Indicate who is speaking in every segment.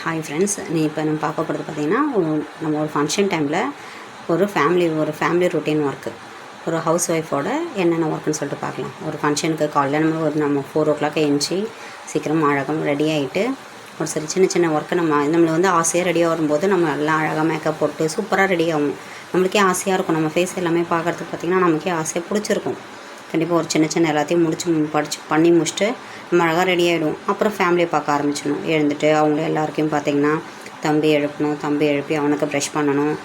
Speaker 1: Hi friends, இப்போ நம்ம பார்க்க போகிறது பார்த்திங்கன்னா, நம்ம ஒரு ஃபங்க்ஷன் டைமில் ஒரு ஃபேமிலி ரொட்டீன் ஒர்க்கு, ஒரு ஹவுஸ் ஒய்ஃபோட என்னென்ன ஒர்க்குன்னு சொல்லிட்டு பார்க்கலாம். ஒரு ஃபங்க்ஷனுக்கு காலையில் நம்ம 4 o'clock எழுந்துச்சி சீக்கிரமாக அழகாக ரெடி ஆகிட்டு ஒரு சின்ன சின்ன ஒர்க்கை நம்மளை வந்து ஆசையாக ரெடியாக வரும்போது நம்ம எல்லாம் அழகாக மேக்கப் போட்டு சூப்பராக ரெடி ஆகும். நம்மளுக்கே ஆசையாக இருக்கும். நம்ம ஃபேஸ் எல்லாமே பார்க்குறதுக்கு பார்த்திங்கன்னா நமக்கே ஆசையாக பிடிச்சிருக்கும். கண்டிப்பாக ஒரு சின்ன எல்லாத்தையும் பண்ணி முடிச்சுட்டு நம்ம அழகாக ரெடி ஆகிடுவோம். அப்புறம் ஃபேமிலியை பார்க்க ஆரம்பிச்சிடணும். எழுந்துட்டு அவங்கள எல்லாருக்கும் பார்த்திங்கன்னா தம்பி எழுப்பி அவனுக்கு ப்ரஷ் பண்ணணும்.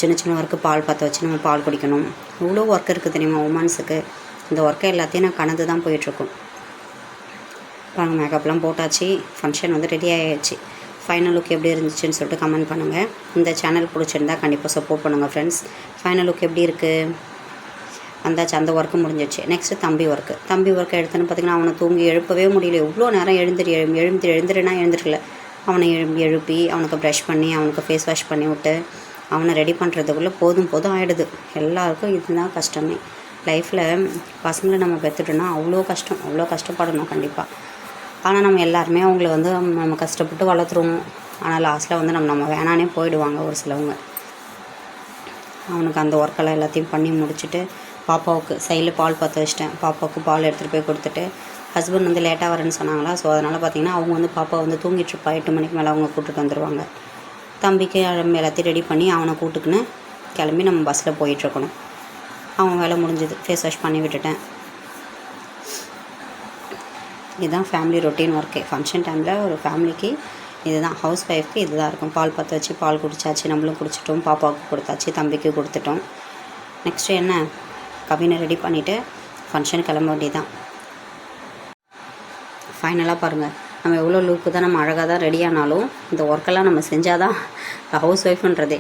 Speaker 1: சின்ன ஒர்க்கு பால் பற்ற வச்சு நம்ம பால் குடிக்கணும். இவ்வளோ ஒர்க் இருக்குது தெரியுமா உமன்ஸுக்கு. இந்த ஒர்க்கை எல்லாத்தையும் நான் கடந்து தான் போயிட்டுருக்கோம். பாருங்க, மேக்கப்லாம் போட்டாச்சு, ஃபங்க்ஷன் வந்து ரெடி ஆகிடுச்சு. ஃபைனல் லுக் எப்படி இருந்துச்சுன்னு சொல்லிட்டு கமெண்ட் பண்ணுங்கள். இந்த சேனல் பிடிச்சிருந்தா கண்டிப்பாக சப்போர்ட் பண்ணுங்கள் ஃப்ரெண்ட்ஸ். ஃபைனல் லுக் எப்படி இருக்குது வந்தாச்சு. அந்த ஒர்க்கு முடிஞ்சிச்சு. நெக்ஸ்ட்டு தம்பி ஒர்க்கை எடுத்துன்னு பார்த்திங்கன்னா அவனை தூங்கி எழுப்பவே முடியல. எவ்வளோ நேரம் எழுந்துருன்னா எழுந்துருக்கல. அவனை எழுப்பி அவனுக்கு ப்ரஷ் பண்ணி அவனுக்கு ஃபேஸ் வாஷ் பண்ணி விட்டு அவனை ரெடி பண்ணுறதுக்குள்ளே போதும் ஆகிடுது. எல்லாருக்கும் இதுதான் கஷ்டமே லைஃப்பில். பசங்களை நம்ம பெற்றுட்டோன்னா அவ்வளோ கஷ்டப்படணும் கண்டிப்பாக. ஆனால் நம்ம எல்லாருமே அவங்கள வந்து நம்ம கஷ்டப்பட்டு வளர்த்துருவோம். ஆனால் லாஸ்ட்டில் வந்து நம்ம வேணானே போயிடுவாங்க ஒரு சிலவங்க. அவனுக்கு அந்த ஒர்க்கெல்லாம் எல்லாத்தையும் பண்ணி முடிச்சுட்டு பாப்பாவுக்கு சைடில் பால் பற்ற வச்சிட்டேன். பாப்பாவுக்கு பால் எடுத்துகிட்டு போய் கொடுத்துட்டு ஹஸ்பண்ட் வந்து லேட்டாக வரேன்னு சொன்னாங்களா. ஸோ அதனால் பார்த்திங்கன்னா அவங்க வந்து பாப்பா வந்து தூங்கிட்டுருப்பா. 8 மணிக்கு மேலே அவங்க கூப்பிட்டுட்டு வந்துடுவாங்க. தம்பிக்கு எல்லாத்தையும் ரெடி பண்ணி அவனை கூட்டுக்குன்னு கிளம்பி நம்ம பஸ்ஸில் போயிட்டுருக்கணும். அவன் வேலை முடிஞ்சது. ஃபேஸ் வாஷ் பண்ணி விட்டுட்டேன். இதுதான் ஃபேமிலி ரொட்டீன் ஒர்க்கு. ஃபங்க்ஷன் டைமில் ஒரு ஃபேமிலிக்கு இதுதான், ஹவுஸ் ஒய்ஃப்க்கு இதுதான் இருக்கும். பால் பற்ற வச்சு பால் குடித்தாச்சு, நம்மளும் குடிச்சிட்டோம், பாப்பாவுக்கு கொடுத்தாச்சு, தம்பிக்கு கொடுத்துட்டோம். நெக்ஸ்ட்டு என்ன, கவினை ரெடி பண்ணிவிட்டு ஃபங்க்ஷன் கிளம்ப வேண்டியதான். ஃபைனலாக பாருங்கள், நம்ம எவ்வளோ லுக்கு தான் நம்ம அழகாக தான் ரெடி ஆனாலும் இந்த ஒர்க்கெல்லாம் நம்ம செஞ்சால் தான் ஹவுஸ் ஒய்ஃப்ன்றதே.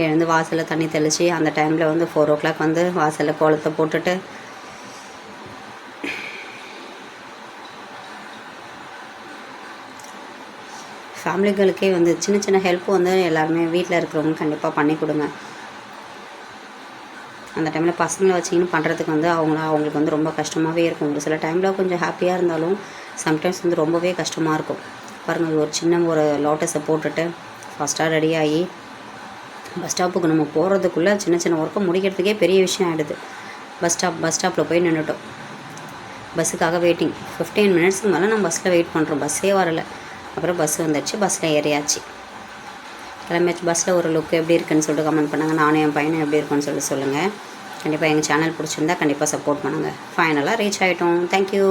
Speaker 1: எழுந்து வாசலில் தண்ணி தெளித்து அந்த டைமில் வந்து 4 o'clock வந்து வாசலில் கோலத்தை போட்டுட்டு ஃபேமிலிகளுக்கே வந்து சின்ன ஹெல்ப் வந்து எல்லாருமே வீட்டில் இருக்கிறவங்க கண்டிப்பாக பண்ணி கொடுங்க. அந்த டைமில் பசங்களை வச்சிங்கன்னு பண்ணுறதுக்கு வந்து அவங்களுக்கு வந்து ரொம்ப கஷ்டமாகவே இருக்கும். ஒரு சில டைமில் கொஞ்சம் ஹாப்பியாக இருந்தாலும் சம்டைம்ஸ் வந்து ரொம்பவே கஷ்டமாக இருக்கும். பாருங்கள், ஒரு லோட்டஸை போட்டுட்டு ஃபஸ்ட்டாக ரெடி ஆகி பஸ் ஸ்டாப்புக்கு நம்ம போகிறதுக்குள்ளே சின்ன ஒர்க்கை முடிக்கிறதுக்கே பெரிய விஷயம் ஆகிடுது. பஸ் ஸ்டாப்பில் போய் நின்றுட்டோம். பஸ்ஸுக்காக வெயிட்டிங். 15 minutesக்கு மேலே நம்ம பஸ்ஸில் வெயிட் பண்ணுறோம். பஸ்ஸே வரலை. அப்புறம் பஸ் வந்துடுச்சு. பஸ்ஸில் ஏறியாச்சு, கிளம்பியாச்சு. பஸ்ஸில் ஒரு லுக் எப்படி இருக்குன்னு சொல்லிட்டு கமெண்ட் பண்ணுங்கள். நானும் என் பையனும் எப்படி இருக்குன்னு சொல்லிட்டு சொல்லுங்கள். கண்டிப்பாக எங்கள் சேனல் பிடிச்சிருந்தா கண்டிப்பாக சப்போர்ட் பண்ணுங்கள். ஃபைனலாக ரீச் ஆகிட்டோம். தேங்க்யூ.